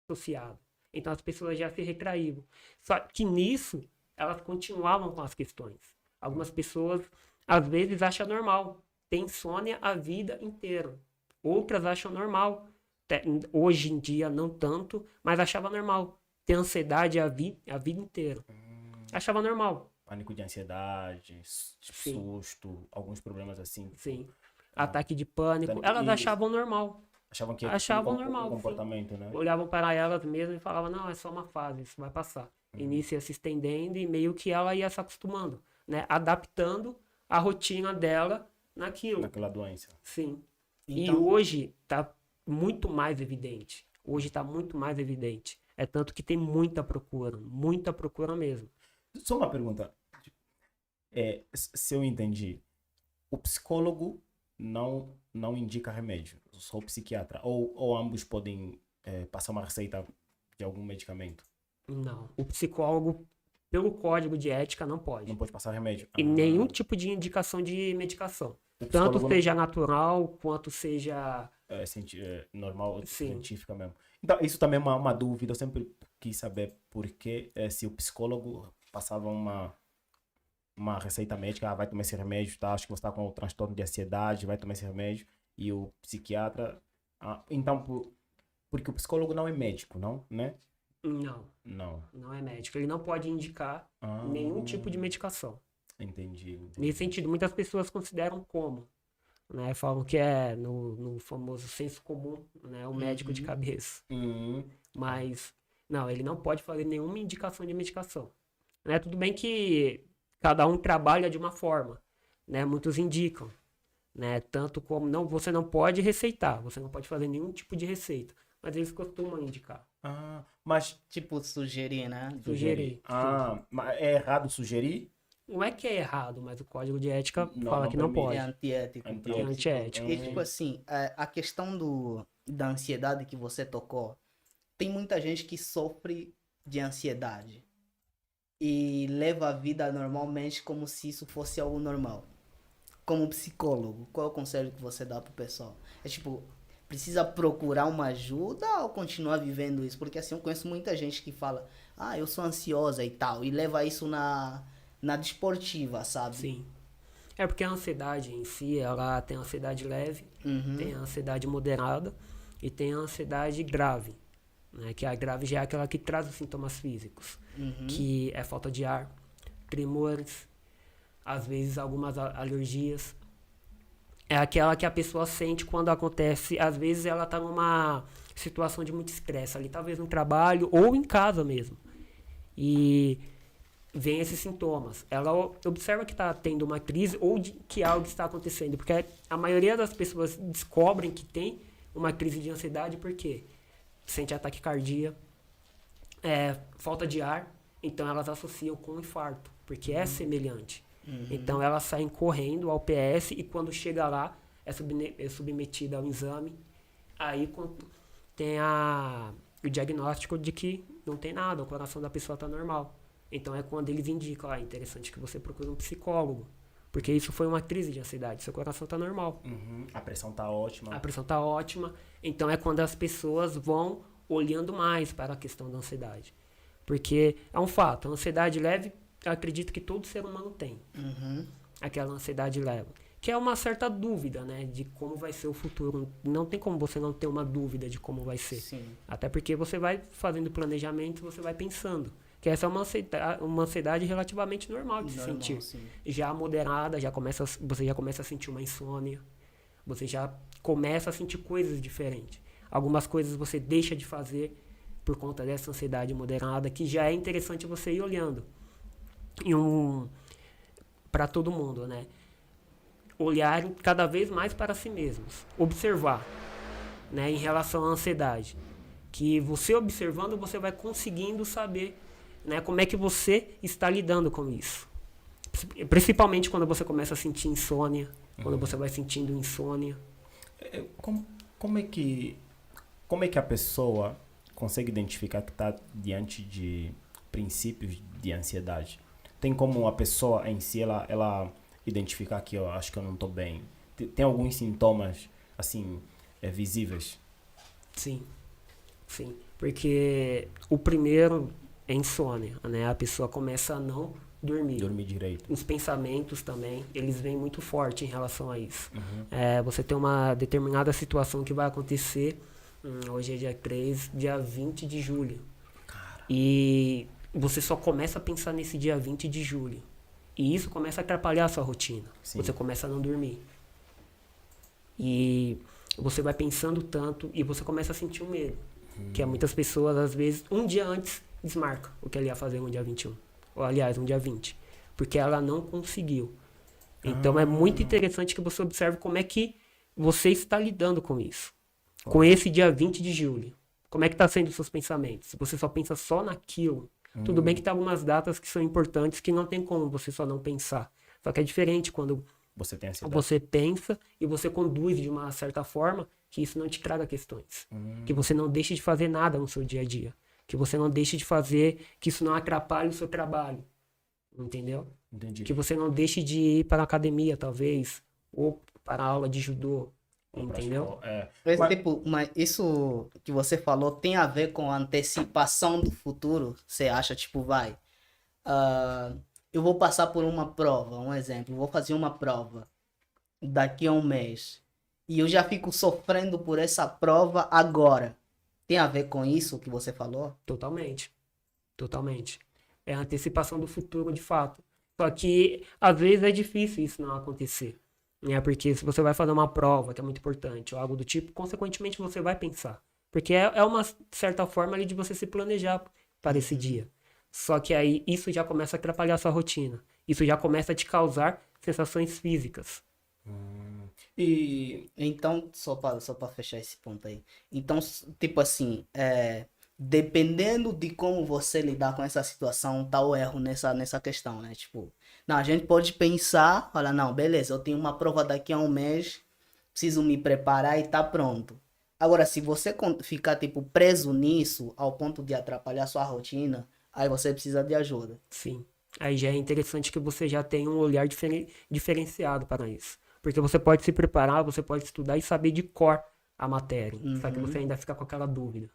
associado. Então as pessoas já se retraíam. Só que nisso, elas continuavam com as questões. Algumas pessoas, às vezes, acham normal. Tem insônia a vida inteira. Outras acham normal. Hoje em dia, não tanto, mas achava normal. Ter ansiedade a vida inteira. Achava normal. Pânico de ansiedade, Sim. susto, alguns problemas assim. Sim. Ataque de pânico. Elas achavam normal. Achavam que Achavam normal, um comportamento, sim. né? Olhavam para elas mesmas e falavam, não, é só uma fase, isso vai passar. E nisso ia se estendendo e meio que ela ia se acostumando, né? Adaptando a rotina dela naquilo. Naquela doença. Sim. Então, E hoje tá muito mais evidente. Hoje tá muito mais evidente. É tanto que tem muita procura mesmo. Só uma pergunta. Se eu entendi, o psicólogo não indica remédio, só o psiquiatra. Ou ambos podem passar uma receita de algum medicamento? Não. O psicólogo, pelo código de ética, não pode. Não pode passar remédio? E nenhum tipo de indicação de medicação. Tanto seja natural, quanto seja... normal, Sim. científica mesmo. Então, isso também é uma dúvida. Eu sempre quis saber por que se o psicólogo passava uma receita médica, vai tomar esse remédio, tá? Acho que você está com o transtorno de ansiedade, vai tomar esse remédio. E o psiquiatra... então, porque o psicólogo não é médico, não? Né? Não é médico. Ele não pode indicar nenhum tipo de medicação. Entendi. Nesse sentido, muitas pessoas consideram como, né? Falam que é no famoso senso comum, né? O médico de cabeça. Mas, não, ele não pode fazer nenhuma indicação de medicação. Né? Tudo bem que cada um trabalha de uma forma, né? Muitos indicam, né? Tanto como você não pode receitar, você não pode fazer nenhum tipo de receita, mas eles costumam indicar. Mas tipo, sugerir, né? Sugerir. Mas é errado sugerir? Não é que é errado, mas o código de ética Não, fala não que não permite. pode. É antiético. É antiético. E tipo assim, a questão da ansiedade que você tocou, tem muita gente que sofre de ansiedade e leva a vida normalmente como se isso fosse algo normal. Como psicólogo, qual é o conselho que você dá pro pessoal? É tipo, precisa procurar uma ajuda ou continuar vivendo isso? Porque assim, eu conheço muita gente que fala, eu sou ansiosa e tal, e leva isso na desportiva, sabe? Sim. É porque a ansiedade em si, ela tem a ansiedade leve, tem a ansiedade moderada e tem a ansiedade grave, né? Que a grave já é aquela que traz os sintomas físicos, que é falta de ar, tremores, às vezes algumas alergias. É aquela que a pessoa sente quando acontece, às vezes ela tá numa situação de muito estresse ali, talvez no trabalho ou em casa mesmo. E vem esses sintomas. Ela observa que está tendo uma crise ou que algo está acontecendo, porque a maioria das pessoas descobrem que tem uma crise de ansiedade porque sente ataque cardíaco, falta de ar, então elas associam com infarto, porque é semelhante. Então elas saem correndo ao PS e quando chega lá é submetida ao exame. Aí tem o diagnóstico de que não tem nada, o coração da pessoa está normal. Então é quando eles indicam, é interessante que você procure um psicólogo, porque isso foi uma crise de ansiedade, seu coração está normal. A pressão está ótima. A pressão está ótima. Então é quando as pessoas vão olhando mais para a questão da ansiedade. Porque é um fato, a ansiedade leve, eu acredito que todo ser humano tem. Aquela ansiedade leve. Que é uma certa dúvida, né, de como vai ser o futuro. Não tem como você não ter uma dúvida de como vai ser. Sim. Até porque você vai fazendo planejamento, você vai pensando. Que essa é uma ansiedade relativamente normal de se sentir. Sim. Já moderada, você já começa a sentir uma insônia. Você já começa a sentir coisas diferentes. Algumas coisas você deixa de fazer por conta dessa ansiedade moderada, que já é interessante você ir olhando. Para todo mundo, né? Olharem cada vez mais para si mesmos. Observar, né, em relação à ansiedade. Que você observando, você vai conseguindo saber, né, como é que você está lidando com isso. Principalmente quando você começa a sentir insônia, quando você vai sentindo insônia. Como é que a pessoa consegue identificar que está diante de princípios de ansiedade? Tem como a pessoa em si, ela identificar que eu acho que eu não estou bem? Tem alguns sintomas, assim, visíveis? Sim. Porque o primeiro é insônia, né? A pessoa começa a não dormir. Dormir direito. Os pensamentos também, eles vêm muito forte em relação a isso. Uhum. Você tem uma determinada situação que vai acontecer, hoje é dia 3, dia 20 de julho. E você só começa a pensar nesse dia 20 de julho. E isso começa a atrapalhar a sua rotina. Sim. Você começa a não dormir. E você vai pensando tanto e você começa a sentir um medo. Que muitas pessoas, às vezes, um dia antes, desmarca o que ela ia fazer no dia 21. Ou, aliás, no dia 20. Porque ela não conseguiu. Então, é muito interessante que você observe como é que você está lidando com isso. Com esse dia 20 de julho. Como é que está sendo os seus pensamentos? Se você só pensa só naquilo, tudo bem que tem algumas datas que são importantes que não tem como você só não pensar. Só que é diferente quando Você tem ansiedade. você pensa e você conduz de uma certa forma que isso não te traga questões. Que você não deixe de fazer nada no seu dia a dia. Que você não deixe de fazer, que isso não atrapalhe o seu trabalho. Entendeu? Entendi. Que você não deixe de ir para a academia, talvez, ou para a aula de judô. Entendeu? Mas isso que você falou tem a ver com a antecipação do futuro? Você acha, tipo, eu vou passar por uma prova, um exemplo, vou fazer uma prova daqui a um mês e eu já fico sofrendo por essa prova agora. Tem a ver com isso que você falou? Totalmente. Totalmente. É a antecipação do futuro, de fato. Só que, às vezes, é difícil isso não acontecer. Né? Porque se você vai fazer uma prova, que é muito importante, ou algo do tipo, consequentemente você vai pensar. Porque é uma certa forma ali de você se planejar para esse dia. Só que aí isso já começa a atrapalhar a sua rotina. Isso já começa a te causar sensações físicas. E Então, só para fechar esse ponto aí. Então, tipo assim, dependendo de como você lidar com essa situação, tá o erro nessa questão, né? Tipo, não, a gente pode pensar, olha, não, beleza, eu tenho uma prova daqui a um mês, preciso me preparar e tá pronto. Agora, se você ficar, tipo, preso nisso, ao ponto de atrapalhar sua rotina, aí você precisa de ajuda. Sim. Aí já é interessante que você já tenha um olhar diferenciado para isso. Porque você pode se preparar, você pode estudar e saber de cor a matéria. Só que você ainda fica com aquela dúvida.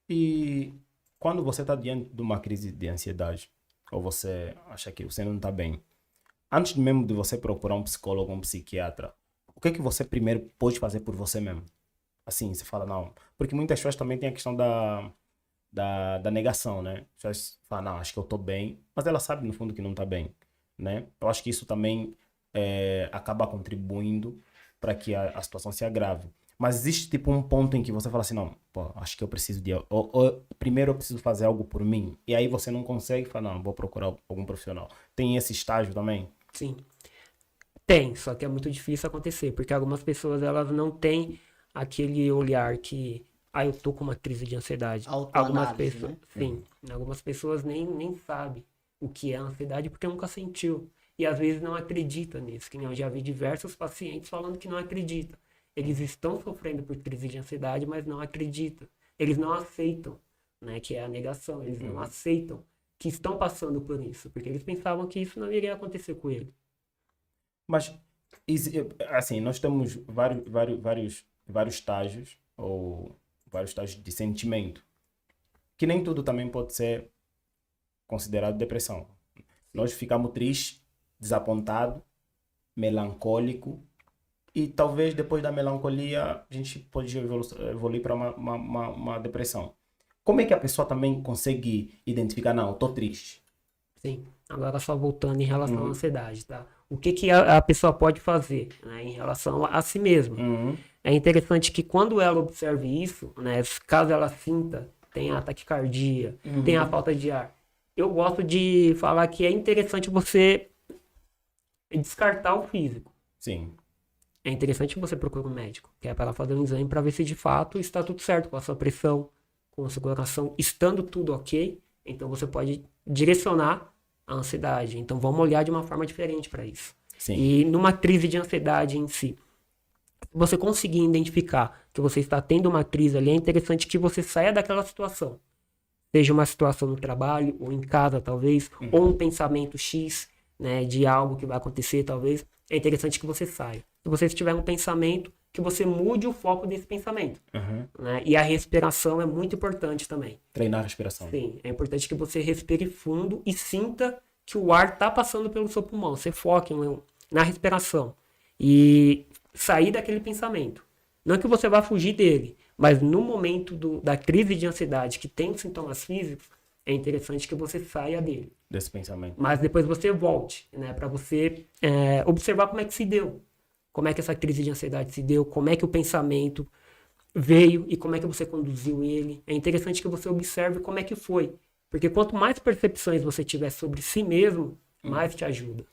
E quando você está diante de uma crise de ansiedade, ou você acha que você não está bem, antes mesmo de você procurar um psicólogo ou um psiquiatra, o que é que você primeiro pode fazer por você mesmo? Assim, você fala, não. Porque muitas pessoas também têm a questão da negação, né? As pessoas falam, não, acho que eu estou bem, mas ela sabe no fundo que não está bem, né? Eu acho que isso também acaba contribuindo para que a situação se agrave. Mas existe tipo um ponto em que você fala assim, não, pô, acho que eu preciso de... Ou primeiro eu preciso fazer algo por mim. E aí você não consegue falar, não, vou procurar algum profissional. Tem esse estágio também? Sim. Tem, só que é muito difícil acontecer. Porque algumas pessoas, elas não têm aquele olhar que... eu tô com uma crise de ansiedade. Algumas pessoas, né? Sim. Algumas pessoas nem sabem o que é ansiedade porque nunca sentiu. E às vezes não acredita nisso. Que nem eu já vi diversos pacientes falando que não acreditam. Eles estão sofrendo por crise de ansiedade, mas não acreditam. Eles não aceitam, né? Que é a negação. Eles não aceitam que estão passando por isso. Porque eles pensavam que isso não iria acontecer com ele. Mas, assim, nós temos vários estágios, ou vários estágios de sentimento. Que nem tudo também pode ser considerado depressão. Nós ficamos tristes, desapontados, melancólico, e talvez depois da melancolia a gente pode evoluir para uma depressão. Como é que a pessoa também consegue identificar, não, eu tô triste? Sim. Agora só voltando em relação à ansiedade, tá? O que a pessoa pode fazer, né, em relação a si mesma? É interessante que quando ela observe isso, né, caso ela sinta, tenha a taquicardia, tenha a falta de ar, eu gosto de falar que é interessante você descartar o físico. Sim. É interessante que você procure um médico, que é para ela fazer um exame para ver se de fato está tudo certo com a sua pressão, com a sua coração. Estando tudo ok, então você pode direcionar a ansiedade. Então vamos olhar de uma forma diferente para isso. Sim. E numa crise de ansiedade em si, se você conseguir identificar que você está tendo uma crise ali, é interessante que você saia daquela situação. Seja uma situação no trabalho, ou em casa talvez, ou um pensamento X, né, de algo que vai acontecer talvez. É interessante que você saia. Se você tiver um pensamento, que você mude o foco desse pensamento. Né? E a respiração é muito importante também. Treinar a respiração. Sim, é importante que você respire fundo e sinta que o ar está passando pelo seu pulmão. Você foque na respiração e sair daquele pensamento. Não que você vá fugir dele, mas no momento da crise de ansiedade que tem sintomas físicos, é interessante que você saia dele. Desse pensamento. Mas depois você volte, né, para você observar como é que se deu. Como é que essa crise de ansiedade se deu, como é que o pensamento veio e como é que você conduziu ele. É interessante que você observe como é que foi. Porque quanto mais percepções você tiver sobre si mesmo, mais te ajuda.